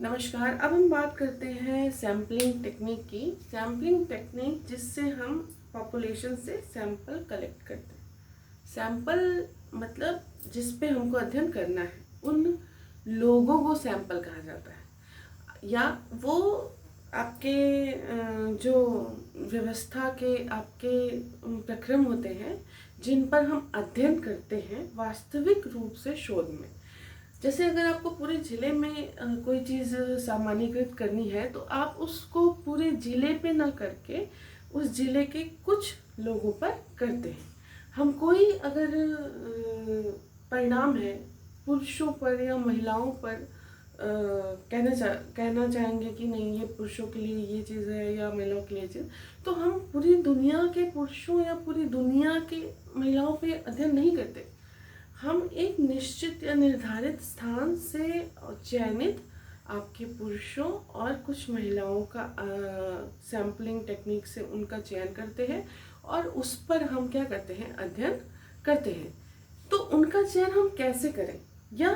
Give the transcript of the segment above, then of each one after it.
नमस्कार। अब हम बात करते हैं सैम्पलिंग टेक्निक की। सैम्पलिंग टेक्निक जिससे हम पॉपुलेशन से सैंपल कलेक्ट करते हैं। सैंपल मतलब जिस पे हमको अध्ययन करना है, उन लोगों को सैंपल कहा जाता है। या वो आपके जो व्यवस्था के आपके प्रक्रम होते हैं जिन पर हम अध्ययन करते हैं वास्तविक रूप से शोध में। जैसे अगर आपको पूरे ज़िले में कोई चीज़ सामान्यीकृत करनी है तो आप उसको पूरे ज़िले पे ना करके उस ज़िले के कुछ लोगों पर करते हैं। हम कोई अगर परिणाम है पुरुषों पर या महिलाओं पर कहना चाहेंगे कि नहीं ये पुरुषों के लिए ये चीज़ है या महिलाओं के लिए चीज़, तो हम पूरी दुनिया के पुरुषों या पूरी दुनिया के महिलाओं पे अध्ययन नहीं करते। हम एक निश्चित या निर्धारित स्थान से चयनित आपके पुरुषों और कुछ महिलाओं का सैम्पलिंग टेक्निक से उनका चयन करते हैं और उस पर हम क्या करते हैं, अध्ययन करते हैं। तो उनका चयन हम कैसे करें या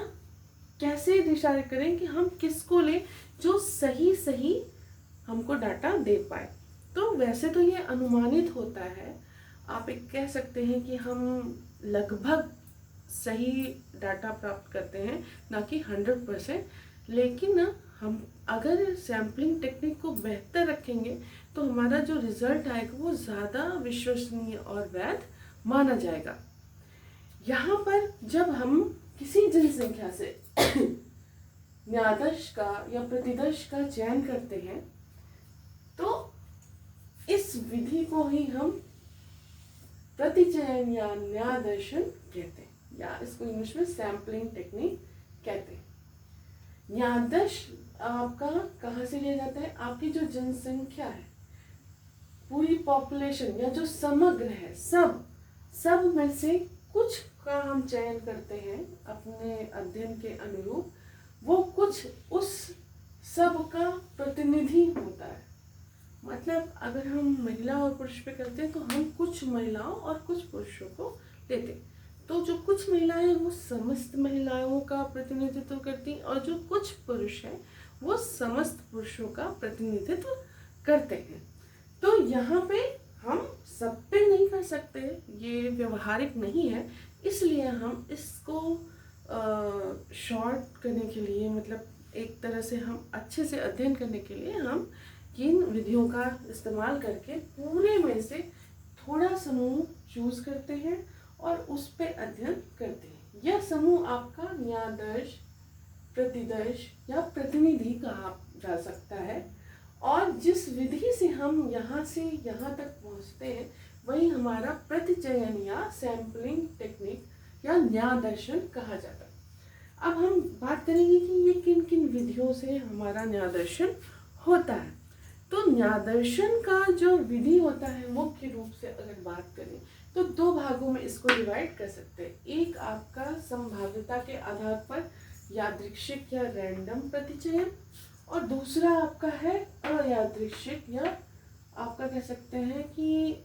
कैसे दिशा करें कि हम किसको लें जो सही हमको डाटा दे पाए। तो वैसे तो ये अनुमानित होता है, आप एक कह सकते हैं कि हम लगभग सही डाटा प्राप्त करते हैं, ना कि 100%। लेकिन हम अगर सैम्पलिंग टेक्निक को बेहतर रखेंगे तो हमारा जो रिजल्ट आएगा वो ज़्यादा विश्वसनीय और वैध माना जाएगा। यहाँ पर जब हम किसी जनसंख्या से न्यादर्श का या प्रतिदर्श का चयन करते हैं तो इस विधि को ही हम प्रतिचयन या न्यादर्शन कहते हैं, या इसको इंग्लिश में सैम्पलिंग टेक्निक कहते हैं। न्यादर्श आपका कहाँ से लिया जाता है, आपकी जो जनसंख्या है, पूरी पॉपुलेशन या जो समग्र है, सब में से कुछ का हम चयन करते हैं अपने अध्ययन के अनुरूप। वो कुछ उस सब का प्रतिनिधि होता है। मतलब अगर हम महिला और पुरुष पे करते हैं तो हम कुछ महिलाओं और कुछ पुरुषों को लेते हैं। तो जो कुछ महिलाएं वो समस्त महिलाओं का प्रतिनिधित्व करती हैं और जो कुछ पुरुष हैं वो समस्त पुरुषों का प्रतिनिधित्व करते हैं। तो यहाँ पे हम सब पे नहीं कर सकते, ये व्यवहारिक नहीं है। इसलिए हम इसको शॉर्ट करने के लिए, मतलब एक तरह से हम अच्छे से अध्ययन करने के लिए हम इन विधियों का इस्तेमाल करके पूरे में से थोड़ा समूह चूज करते हैं और उस पे अध्ययन करते हैं। यह समूह आपका न्यादर्श, प्रतिदर्श या प्रतिनिधि कहा जा सकता है। और जिस विधि से हम यहाँ से यहाँ तक पहुँचते हैं वही हमारा प्रतिचयन या सैम्पलिंग टेक्निक या न्यादर्शन कहा जाता है। अब हम बात करेंगे कि ये किन किन विधियों से हमारा न्यादर्शन होता है। तो न्यादर्शन का जो विधि होता है मुख्य रूप से अगर बात करें तो दो भागों में इसको डिवाइड कर सकते हैं। एक आपका संभाव्यता के आधार पर यादृच्छिक या रैंडम प्रतिचयन, और दूसरा आपका है अयादृच्छिक या आपका कह सकते हैं कि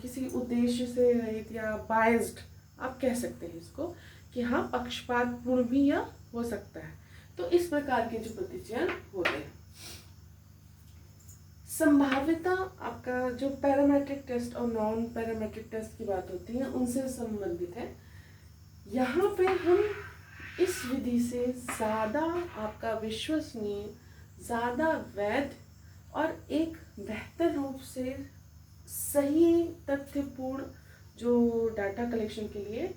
किसी उद्देश्य से रहित या बायस्ड आप कह सकते हैं इसको, कि हाँ पक्षपातपूर्ण भी या हो सकता है। तो इस प्रकार के जो प्रतिचयन होते हैं। संभाव्यता आपका जो पैरामीट्रिक टेस्ट और नॉन पैरामीट्रिक टेस्ट की बात होती है उनसे संबंधित है। यहाँ पे हम इस विधि से ज़्यादा आपका विश्वसनीय, ज़्यादा वैध और एक बेहतर रूप से सही तथ्यपूर्ण जो डाटा कलेक्शन के लिए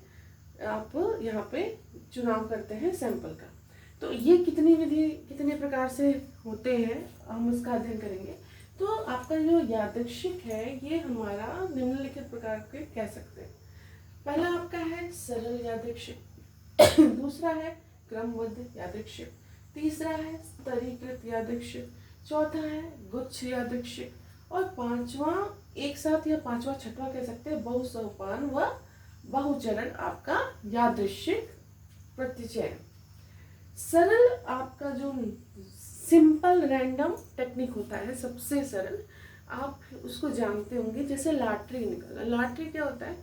आप यहाँ पे चुनाव करते हैं सैंपल का। तो ये कितने प्रकार से होते हैं हम उसका अध्ययन करेंगे। तो आपका जो यादृच्छिक है ये हमारा निम्नलिखित प्रकार के कह सकते हैं। पहला आपका है सरल यादृच्छिक, दूसरा है क्रमबद्ध यादृच्छिक, तीसरा है स्तरीकृत यादृच्छिक, चौथा है गुच्छ यादृच्छिक और पांचवा एक साथ या पांचवा छठवां कह सकते हैं बहुसोपान व बहुचरण आपका यादृच्छिक प्रतिचयन। सरल आपका जो सिंपल रैंडम टेक्निक होता है, सबसे सरल, आप उसको जानते होंगे। जैसे लॉटरी निकाला, लॉटरी क्या होता है,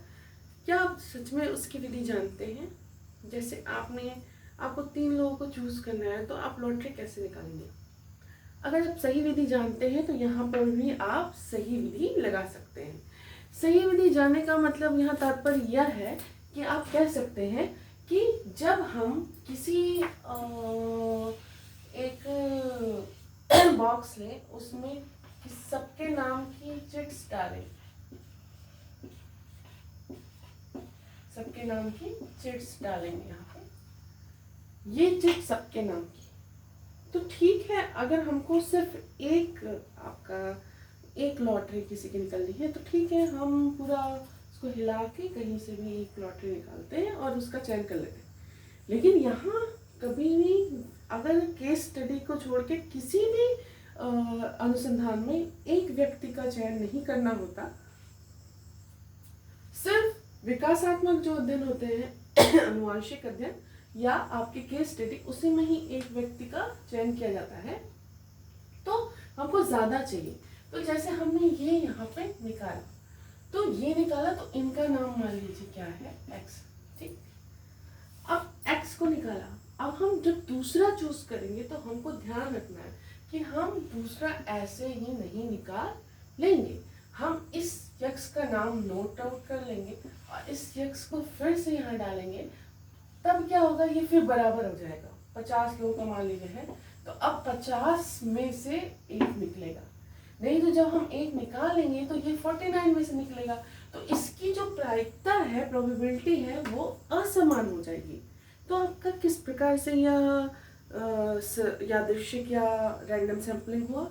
क्या आप सच में उसकी विधि जानते हैं? जैसे आपको 3 लोगों को चूज करना है, तो आप लॉटरी कैसे निकालेंगे? अगर आप सही विधि जानते हैं तो यहाँ पर भी आप सही विधि लगा सकते हैं। सही विधि जानने का मतलब यहाँ तात्पर्य यह है कि आप कह सकते हैं कि जब हम किसी एक बॉक्स लें, उसमें सबके नाम की चिट्स डालें, सबके नाम की चिट्स डालेंगे यहाँ पे, ये चिट सबके नाम की, तो ठीक है। अगर हमको सिर्फ एक लॉटरी किसी की निकलनी है तो ठीक है, हम पूरा उसको हिला के कहीं से भी एक लॉटरी निकालते हैं और उसका चयन कर लेते हैं। लेकिन यहाँ कभी भी अगर केस स्टडी को छोड़ के किसी भी अनुसंधान में एक व्यक्ति का चयन नहीं करना होता, सिर्फ विकासात्मक जो अध्ययन होते हैं अनुवांशिक अध्ययन या आपके केस स्टडी, उसी में ही एक व्यक्ति का चयन किया जाता है, तो हमको ज्यादा चाहिए। तो जैसे हमने ये यहाँ पे निकाला, तो ये निकाला, तो इनका नाम मान लीजिए क्या है, एक्स, ठीक। अब एक्स को निकाला, अब हम जब दूसरा चूज करेंगे तो हमको ध्यान रखना है कि हम दूसरा ऐसे ही नहीं निकाल लेंगे, हम इस यक्स का नाम नोट आउट कर लेंगे और इस यक्स को फिर से यहाँ डालेंगे, तब क्या होगा, ये फिर बराबर हो जाएगा। 50 लोगों का मान लीजिए है, तो अब 50 में से एक निकलेगा, नहीं तो जब हम एक निकाल लेंगे तो ये 49 में से निकलेगा, तो इसकी जो प्रायिकता है, प्रोबेबिलिटी है, वो असमान हो जाएगी। तो आपका किस प्रकार से यह यादृच्छिक या रैंडम सैम्पलिंग हुआ?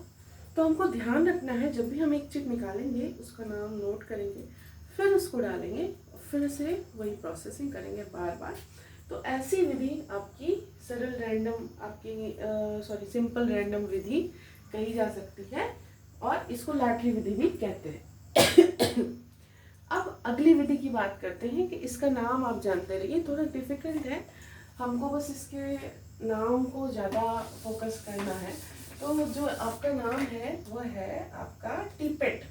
तो हमको ध्यान रखना है, जब भी हम एक चिट निकालेंगे उसका नाम नोट करेंगे, फिर उसको डालेंगे, फिर से वही प्रोसेसिंग करेंगे बार बार। तो ऐसी विधि आपकी सरल रैंडम, आपकी सिंपल रैंडम विधि कही जा सकती है और इसको लाटरी विधि भी कहते हैं। अब अगली विधि की बात करते हैं कि इसका नाम आप जानते रहिए, थोड़ा डिफिकल्ट है, हमको बस इसके नाम को ज़्यादा फोकस करना है। तो जो आपका नाम है वो है आपका टीपेट।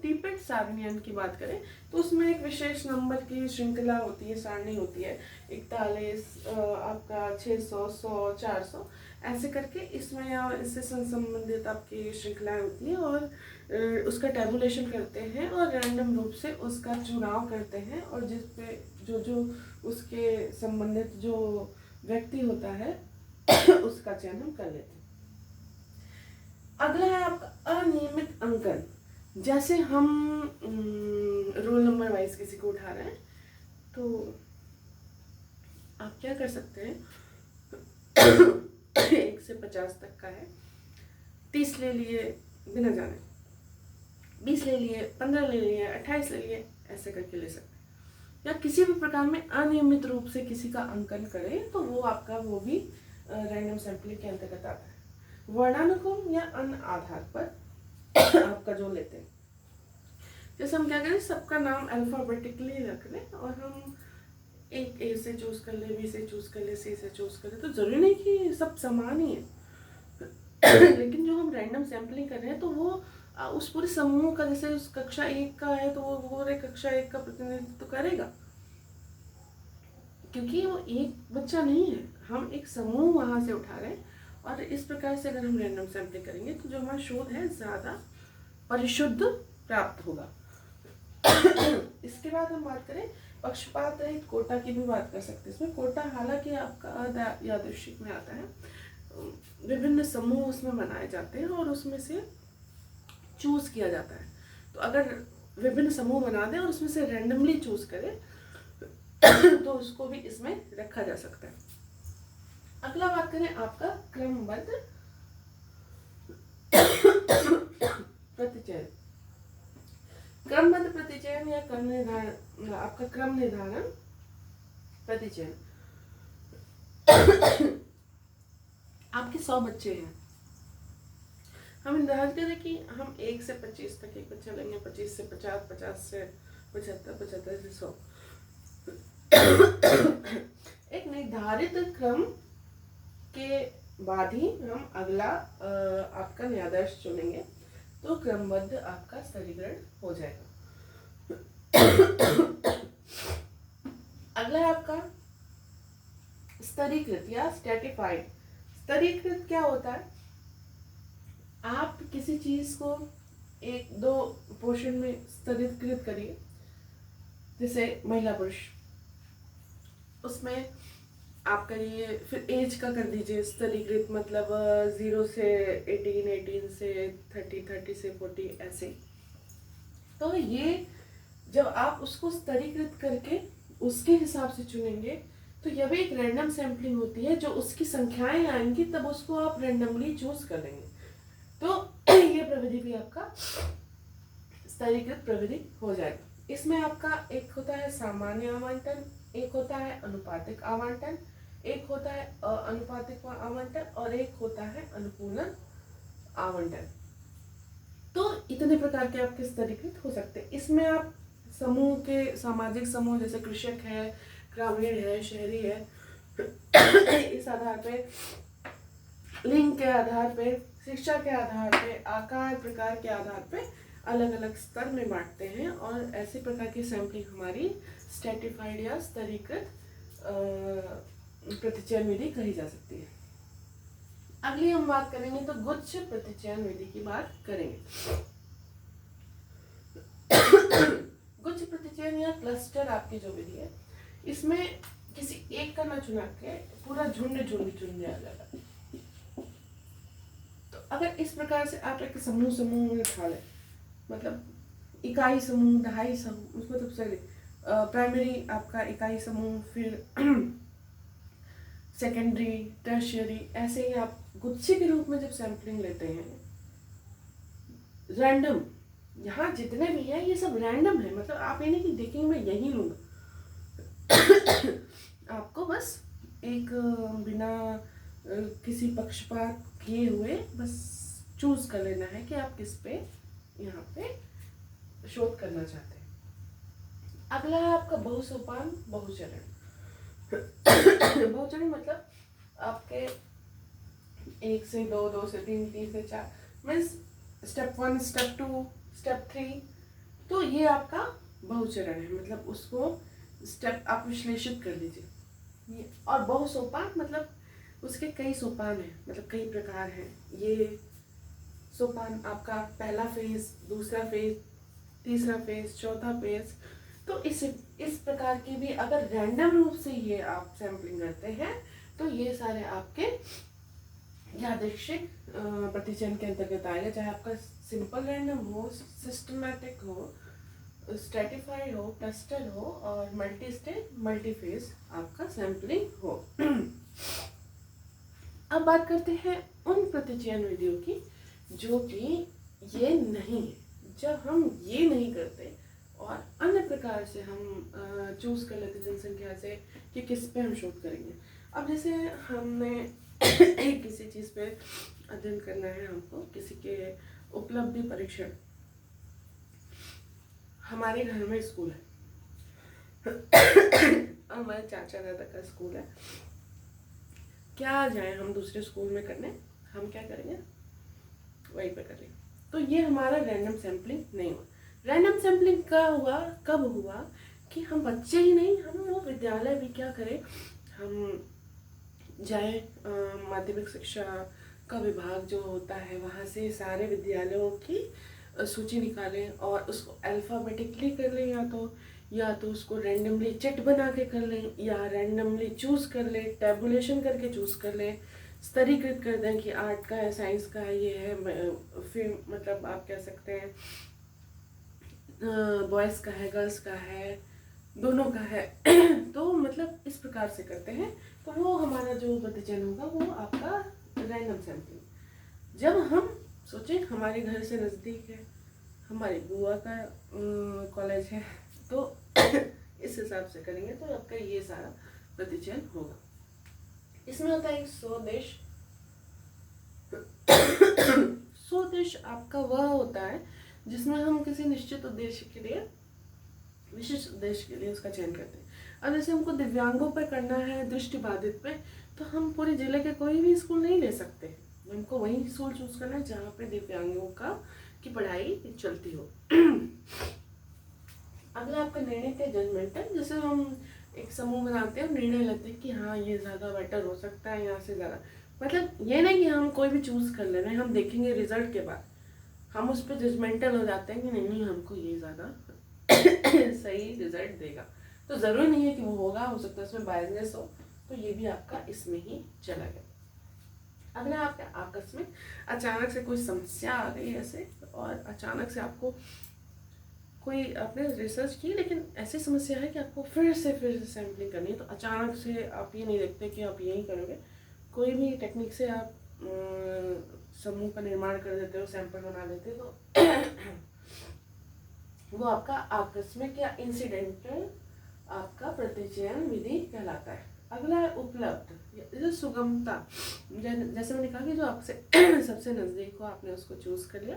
टीपेट सारणियन की बात करें तो उसमें एक विशेष नंबर की श्रृंखला होती है, सारणी होती है, 41, आपका 600, 100, 400, ऐसे करके इसमें या इससे संबंधित आपकी श्रृंखलाएं होती हैं और उसका टैबुलेशन करते हैं और रैंडम रूप से उसका चुनाव करते हैं और जिस पे जो उसके संबंधित जो व्यक्ति होता है उसका चयन हम कर लेते हैं। अगला है आपका अनियमित अंकन। जैसे हम रोल नंबर वाइज किसी को उठा रहे हैं, तो आप क्या कर सकते हैं, 1 से 50 तक का है, 30 ले लिए बिना जाने, 20 ले लिए, 15 ले लिए, 28 ले लिए, ऐसे करके ले सकते हैं। या किसी भी प्रकार में अनियमित रूप से किसी का अंकन करें तो वो आपका वो भी रैंडम सैम्पलिंग के अंतर्गत आता है। वर्णानुक्रम या अन्य आधार पर आपका जो लेते हैं, जैसे हम क्या करें, सबका नाम अल्फाबेटिकली रख लें और हम एक ए से चूज कर ले, बी से चूज कर ले, सी से चूज कर ले, तो जरूरी नहीं कि सब समान ही है। लेकिन जो हम रैंडम सैम्पलिंग कर रहे हैं तो वो उस पूरे समूह का, जैसे उस कक्षा 1 का है तो वो पूरे कक्षा 1 का प्रतिनिधित्व तो करेगा, क्योंकि वो एक बच्चा नहीं है, हम एक समूह वहां से उठा रहे हैं। और इस प्रकार से अगर हम रैंडम सैम्पलिंग करेंगे तो जो हमारा शोध है ज्यादा परिशुद्ध प्राप्त होगा। इसके बाद हम बात करें पक्षपात रहित कोटा की भी बात कर सकते हैं। इसमें कोटा हालांकि आपका यादृच्छिक में आता है, विभिन्न समूह उसमें बनाए जाते हैं और उसमें से चूज किया जाता है। तो अगर विभिन्न समूह बना दें और उसमें से रैंडमली चूज करें तो उसको भी इसमें रखा जा सकता है। अगला बात करें आपका क्रमबद्ध प्रतिचयन। क्रमबद्ध प्रतिचयन या क्रम निर्धारण, आपका क्रम निर्धारण प्रतिचयन। आपके 100 बच्चे हैं, हम निर्धारित करें कि हम 1 से 25 तक एक बच्चा लेंगे, 25 से 50, 50 से 75, 75 से 100। एक निर्धारित क्रम के बाद ही हम अगला आपका न्यायाधीश चुनेंगे, तो क्रमबद्ध आपका स्तरीकरण हो जाएगा। अगला है आपका स्तरीकृत या स्ट्रेटिफाइड। स्तरीकृत क्या होता है, आप किसी चीज को एक दो पोर्शन में स्तरीकृत करिए, जैसे महिला पुरुष, उसमें आप करिए, फिर एज का कर दीजिए स्तरीकृत, मतलब 0 से 18, 18 से 30, 30 से 40 ऐसे। तो ये जब आप उसको स्तरीकृत करके उसके हिसाब से चुनेंगे तो यह भी एक रैंडम सैम्पलिंग होती है, जो उसकी संख्याएं आएंगी तब उसको आप रैंडमली चूज कर लेंगे। तो ये प्रविधि भी आपका स्तरीकृत प्रविधि हो जाएगा। इसमें आपका एक होता है सामान्य आवंटन, एक होता है अनुपातिक आवंटन, एक होता है अनुपातिक आवंटन और एक होता है अनुपूलन आवंटन। तो इतने प्रकार के आपके स्तरीकृत हो सकते हैं। इसमें आप समूह के, सामाजिक समूह जैसे कृषक है, ग्रामीण है, शहरी है, इस आधार पे, लिंग के आधार पे, शिक्षा के आधार पे, आकार प्रकार के आधार पे अलग अलग स्तर में बांटते हैं, और ऐसी प्रकार की सैंपलिंग हमारी स्ट्रेटिफाइड या स्तरीकृत प्रतिचयन विधि कही जा सकती है। अगली हम बात करेंगे तो गुच्छ प्रतिचयन विधि की बात करेंगे। गुच्छ प्रतिचयन या क्लस्टर आपकी जो विधि है, इसमें किसी एक का ना चुना के पूरा झुंड चुन लिया जाता है। तो अगर इस प्रकार से आप एक समूह में खा लें, मतलब इकाई समूह, दहाई समूह, उसको तो सॉरी प्राइमरी आपका इकाई समूह, फिर सेकेंडरी, टर्शियरी, ऐसे ही आप गुच्छे के रूप में जब सैंपलिंग लेते हैं, रैंडम, यहाँ जितने भी हैं ये सब रैंडम है, मतलब आप ये नहीं कि देखेंगे मैं यही लूंगा। आपको बस एक बिना किसी पक्षपात किए हुए बस चूज कर लेना है कि आप किस पे यहाँ पे शोध करना चाहते हैं। अगला है आपका बहुसोपान बहुचरण। बहुचरण मतलब आपके 1 से 2, 2 से 3, 3 से 4, मीन्स स्टेप 1, स्टेप 2, स्टेप 3। तो ये आपका बहुचरण है, मतलब उसको स्टेप आप विश्लेषित कर लीजिए। और बहुसोपान मतलब उसके कई सोपान हैं, मतलब कई प्रकार हैं। ये सोपान आपका पहला फेज, दूसरा फेज, तीसरा फेज, चौथा फेज। तो इस प्रकार की भी अगर रैंडम रूप से ये आप सैंपलिंग करते हैं तो ये सारे आपके यादृच्छिक प्रतिचयन के अंतर्गत आएगा, चाहे आपका सिंपल रैंडम हो, सिस्टमैटिक हो, स्ट्रेटिफाइड हो, क्लस्टर हो, और मल्टी स्टेज मल्टी फेज आपका सैंपलिंग हो। अब बात करते हैं उन प्रतिचयन विधियों की जो कि ये नहीं है। जब हम ये नहीं करते और अन्य प्रकार से हम चूज कर लेते जनसंख्या से कि किस पे हम शोध करेंगे। अब जैसे हमने किसी चीज पे अध्ययन करना है, हमको किसी के उपलब्धि परीक्षण, हमारे घर में स्कूल है, हमारे चाचा दादा का स्कूल है, क्या जाए हम दूसरे स्कूल में करने, हम क्या करेंगे वहीं पे करेंगे। तो ये हमारा रैंडम सैंपलिंग नहीं हुआ। रैंडम सैंपलिंग का हुआ कब हुआ कि हम बच्चे ही नहीं, हम वो विद्यालय भी क्या करें, हम जाए माध्यमिक शिक्षा का विभाग जो होता है वहाँ से सारे विद्यालयों की सूची निकालें और उसको अल्फ़ाबेटिकली कर लें, या तो उसको रैंडमली चिट बना के कर लें, या रैंडमली चूज़ कर लें, टैबुलेशन करके चूज़ कर लें, स्तरीकृत कर दें कि आर्ट का है, साइंस का है, ये है, फिर मतलब आप कह सकते हैं बॉयज़ का है, गर्ल्स का है, दोनों का है। तो मतलब इस प्रकार से करते हैं। तो वो हमारा जो प्रतिचयन होगा वो आपका रैंडम सैंपलिंग। जब हम सोचें हमारे घर से नज़दीक है, हमारी बुआ का कॉलेज है, तो इस हिसाब से करेंगे तो आपका ये सारा प्रतिचयन होगा। इसमें होता है एक स्वदेश। स्वदेश आपका वह होता है जिसमें हम किसी निश्चित उद्देश्य के लिए, विशिष्ट उद्देश्य के लिए उसका चयन करते हैं। अब जैसे हमको दिव्यांगों पर करना है, दृष्टिबाधित पे, तो हम पूरे जिले के कोई भी स्कूल नहीं ले सकते, हमको वही स्कूल चूज करना है जहाँ पे दिव्यांगों की पढ़ाई चलती हो। अगला आपका निर्णय है जजमेंटल। जैसे हम एक समूह बनाते हैं और निर्णय लेते हैं कि हाँ ये ज़्यादा बेटर हो सकता है यहाँ से ज़्यादा। मतलब ये नहीं कि हम कोई भी चूज़ कर ले रहे हैं, हम देखेंगे रिजल्ट के बाद हम उस पर जजमेंटल हो जाते हैं कि नहीं हमको ये ज़्यादा सही रिजल्ट देगा। तो ज़रूरी नहीं है कि वो होगा, हो सकता है उसमें बायसनेस हो, तो ये भी आपका इसमें ही चला गया। अगला आपका आकस्मिक, अचानक से कोई समस्या आ गई ऐसे और अचानक से आपको कोई, आपने रिसर्च की लेकिन ऐसी समस्या है कि आपको फिर से सैम्पलिंग करनी है, तो अचानक से आप ये नहीं देखते कि आप यही करोगे, कोई भी टेक्निक से आप समूह का निर्माण कर देते हो, सैंपल बना देते हो, तो वो आपका आकस्मिक या इंसिडेंटल आपका प्रतिचयन विधि कहलाता है। अगला है उपलब्ध, जो सुगमता, जैसे मैंने कहा कि जो आपसे सबसे नज़दीक हो आपने उसको चूज़ कर लिया,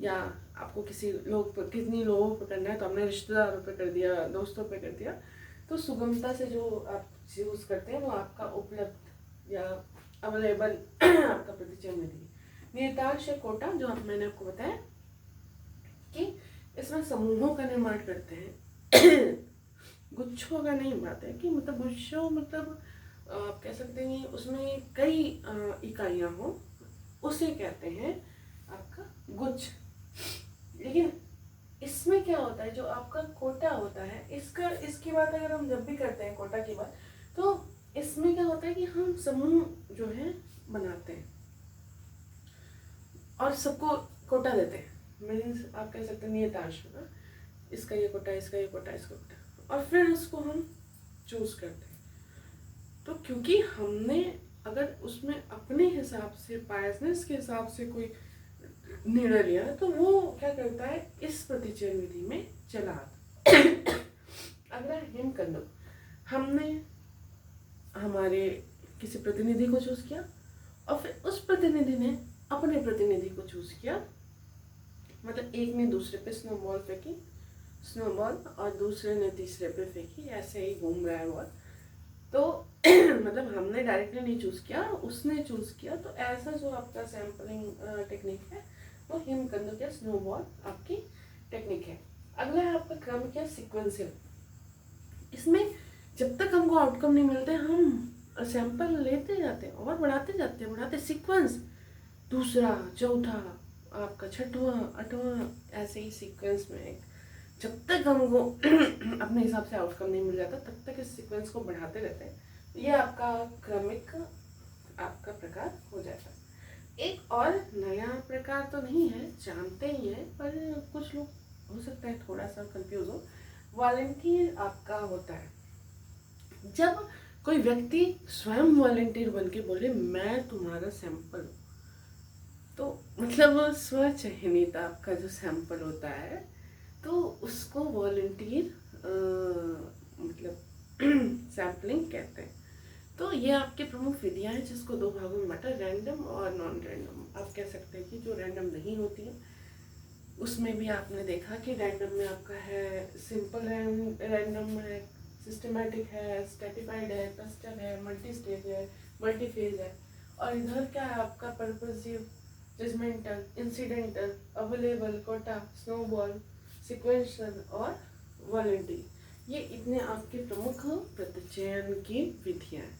या आपको कितनी लोगों पर करना है तो हमने रिश्तेदारों पे कर दिया, दोस्तों पे कर दिया, तो सुगमता से जो आप चूज़ करते हैं वो आपका उपलब्ध या अवेलेबल आपका प्रतिचयन विधि। नियतांश कोटा, जो मैंने आपको बताया कि इसमें समूहों का निर्माण करते हैं गुच्छों का नहीं बात है कि मतलब गुच्छों मतलब आप कह सकते हैं उसमें कई इकाइयाँ हो, उसे कहते हैं आपका गुच्छ। लेकिन इसमें क्या होता है, जो आपका कोटा होता है, इसकी बात अगर हम जब भी करते हैं कोटा की बात, तो इसमें क्या होता है कि हम समूह जो है बनाते हैं और सबको कोटा देते हैं, मीन्स आप कह सकते हैं नियतांश, इसका ये कोटा, इसका ये कोटा, इसका कोटा, और फिर उसको हम चूज करते हैं। तो क्योंकि हमने अगर उसमें अपने हिसाब से बायसनेस के हिसाब से कोई निर्णय लिया तो वो क्या करता है, इस प्रतिचयन विधि में चला आता। अगला हिमकंदक, हमने हमारे किसी प्रतिनिधि को चूज किया और फिर उस प्रतिनिधि ने अपने प्रतिनिधि को चूज किया, मतलब एक ने दूसरे पे स्नोबॉल फेंकी, स्नोबॉल, और दूसरे ने तीसरे पे फेंकी, ऐसे ही घूम रहा है बॉल। तो मतलब हमने डायरेक्टली नहीं चूज किया, उसने चूज किया। तो ऐसा जो आपका सैम्पलिंग टेक्निक है वो हिमकंदक या स्नोबॉल आपकी टेक्निक है। अगला है आपका क्रम क्या, सीक्वेंशियल। इसमें जब तक हमको आउटकम नहीं मिलते हम सैंपल लेते जाते हैं और बढ़ाते सीक्वेंस, दूसरा, चौथा, आपका छठवां, आठवां, ऐसे ही सीक्वेंस में जब तक हमको अपने हिसाब से आउटकम नहीं मिल जाता तब तक इस सीक्वेंस को बढ़ाते रहते हैं। ये आपका क्रमिक आपका प्रकार हो जाता है। एक और नया प्रकार तो नहीं है, जानते ही हैं, पर कुछ लोग हो सकता है थोड़ा सा कंफ्यूज हो, वॉलंटियर आपका होता है। जब कोई व्यक्ति स्वयं वॉलंटियर बन के बोले मैं तुम्हारा सैंपल, तो मतलब स्वचयनित आपका जो सैंपल होता है तो उसको वॉलंटियर मतलब सैम्पलिंग कहते हैं। तो ये आपके प्रमुख विधियां हैं जिसको दो भागों में बांटा, रैंडम और नॉन रैंडम। आप कह सकते हैं कि जो रैंडम नहीं होती है उसमें भी आपने देखा कि रैंडम में आपका है सिंपल रैंडम है, सिस्टमैटिक है, स्ट्रेटिफाइड है, क्लस्टर है, मल्टी स्टेज है, मल्टी फेज है। और इधर क्या है आपका purposive, judgmental, incidental, available, quota, snowball, sequential और वॉलंटियर। ये इतने आपके प्रमुख प्रतिचयन की विधियां हैं।